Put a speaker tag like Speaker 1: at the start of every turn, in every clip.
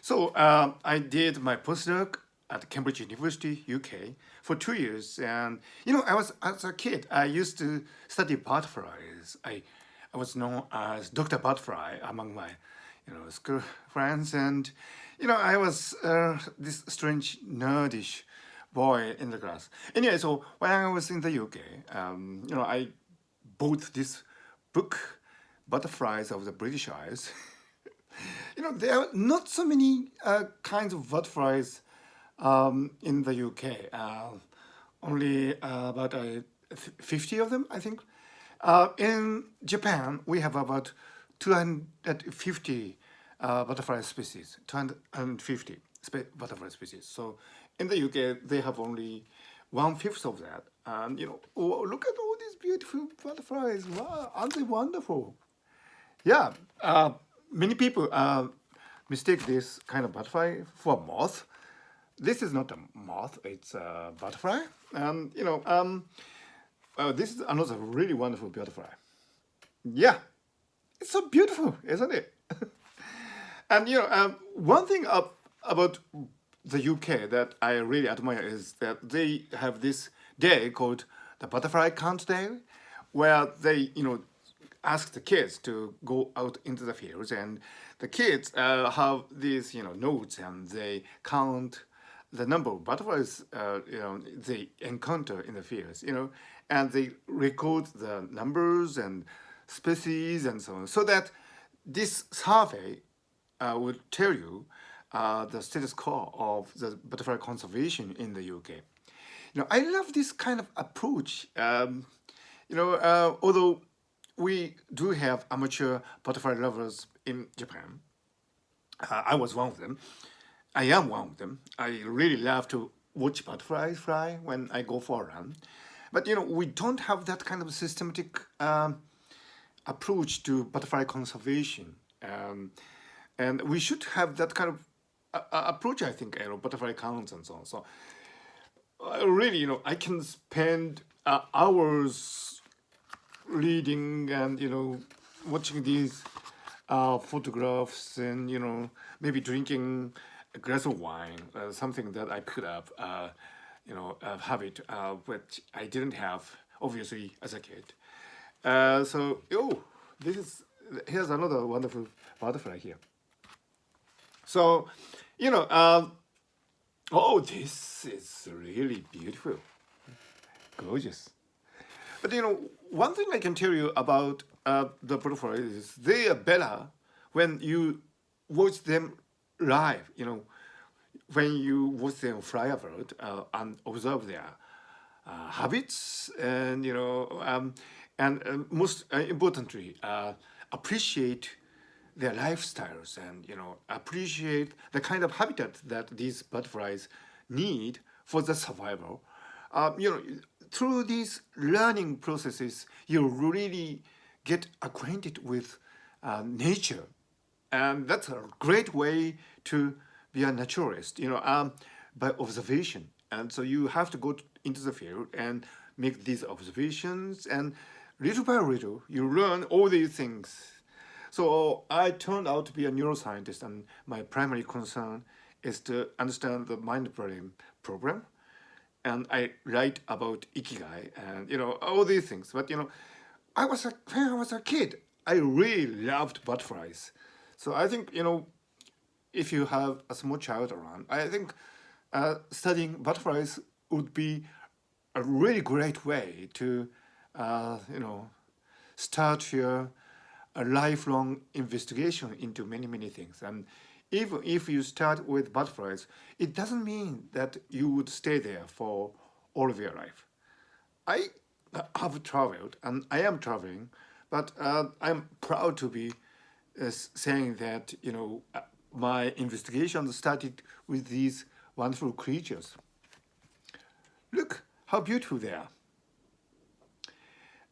Speaker 1: So I did my postdoc at Cambridge University, UK, for 2 years. And, as a kid, I used to study butterflies. I was known as Dr. Butterfly among my, school friends. And, I was this strange, nerdish boy in the class. Anyway, so when I was in the UK, I bought this book, Butterflies of the British Isles. There are not so many kinds of butterflies in the UK. Only about 50 of them, I think. In Japan, we have about 250 butterfly species, 250 butterfly species. So in the UK, they have only 1/5 of that. And, oh, look at all these beautiful butterflies. Wow, aren't they wonderful? Yeah, many people mistake this kind of butterfly for a moth. This is not a moth; it's a butterfly. This is another really wonderful butterfly. Yeah, it's so beautiful, isn't it? And one thing about the UK that I really admire is that they have this day called the Butterfly Count Day, where they ask the kids to go out into the fields, and the kids have these notes, and they count the number of butterflies they encounter in the fields, and they record the numbers and species and so on, so that this survey would tell you the status quo of the butterfly conservation in the UK. I love this kind of approach. Although we do have amateur butterfly lovers in Japan, I was one of them. I am one of them. I really love to watch butterflies fly when I go for a run. But we don't have that kind of systematic approach to butterfly conservation, and we should have that kind of approach. I think butterfly counts and so on. So really, I can spend hours reading and watching these photographs, and maybe drinking a glass of wine, something that I could have a habit which I didn't have obviously as a kid. Here's another wonderful butterfly here. So oh, this is really beautiful, gorgeous. But one thing I can tell you about the butterflies is they are better when you watch them live. When you watch them fly about and observe their habits, and most importantly, appreciate their lifestyles, and appreciate the kind of habitat that these butterflies need for the survival. Through these learning processes, you really get acquainted with nature, and that's a great way to be a naturalist. By observation, and so you have to go into the field and make these observations, and little by little, you learn all these things. So I turned out to be a neuroscientist, and my primary concern is to understand the mind-brain program. And I write about ikigai and all these things. But when I was a kid, I really loved butterflies. So I think if you have a small child around, I think studying butterflies would be a really great way to start your a lifelong investigation into many things. And even if you start with butterflies, it doesn't mean that you would stay there for all of your life. I have traveled, and I am traveling, but I'm proud to be saying that my investigation started with these wonderful creatures. Look how beautiful they are.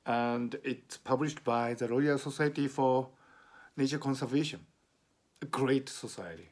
Speaker 1: And it's published by the Royal Society for Nature Conservation, a great society.